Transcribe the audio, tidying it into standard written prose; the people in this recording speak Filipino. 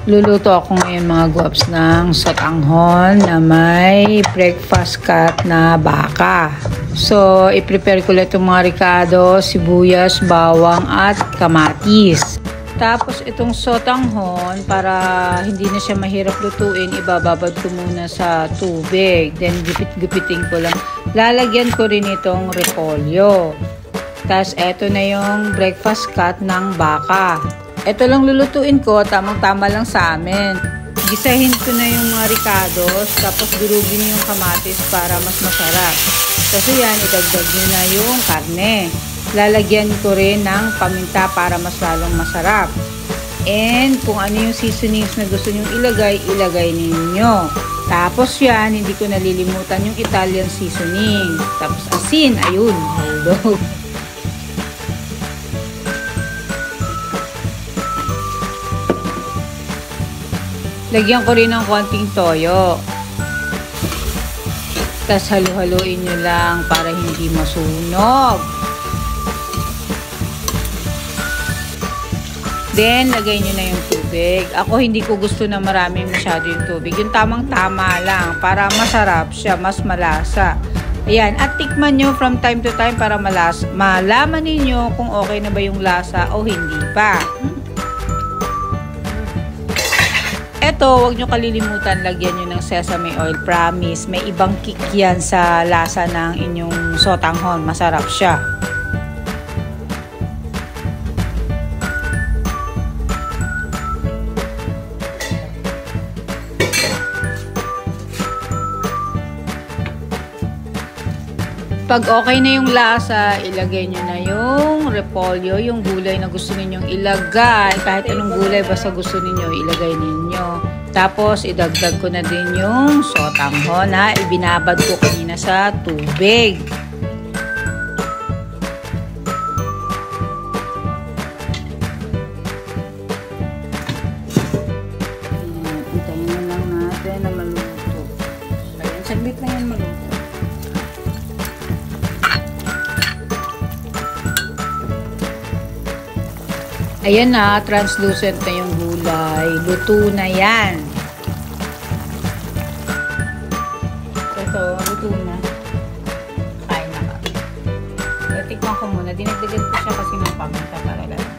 Luluto ako ngayon mga guwaps ng sotanghon na may breakfast cut na baka. So, i-prepare ko lang itong mga ricado, sibuyas, bawang at kamatis. Tapos itong sotanghon, para hindi na siya mahirap lutuin, ibababad ko muna sa tubig. Then gupit-gupitin ko lang. Lalagyan ko rin itong repolyo. Tapos eto na yung breakfast cut ng baka. Ito lang lulutuin ko, tamang-tama lang sa amin. Gisahin ko na yung mga ricados, tapos durugin yung kamatis para mas masarap. Kasi yan, idagdag nyo na yung karne. Lalagyan ko rin ng paminta para mas lalong masarap. And kung ano yung seasonings na gusto nyong ilagay, ilagay ninyo. Tapos yan, hindi ko nalilimutan yung Italian seasoning. Tapos asin, ayun, hold on. Lagyan ko rin ng konting toyo. Tapos halu-haluin nyo lang para hindi masunog. Then, lagay nyo na yung tubig. Ako hindi ko gusto na maraming masyado yung tubig. Yung tamang-tama lang para masarap siya, mas malasa. Ayan, at tikman nyo from time to time para malaman ninyo kung okay na ba yung lasa o hindi pa. Eto, huwag nyo kalilimutan, lagyan nyo ng sesame oil. Promise, may ibang kick yan sa lasa ng inyong sotanghon. Masarap siya. Pag okay na yung lasa, ilagay nyo na yung repolyo, yung gulay na gusto ninyong ilagay. Kahit anong gulay, basta gusto ninyo, ilagay ninyo. Tapos, idagdag ko na din yung sotanghon na ibinabad ko kanina sa tubig. Itayin na lang natin na maluto. Ayan, saglit lang yan maluto. Ayan na, translucent na yung gulay. Luto na yan. Ito, luto na. Kain na ka. Tikman ko muna. Dinagdagan ko siya kasi ng paminta para lang.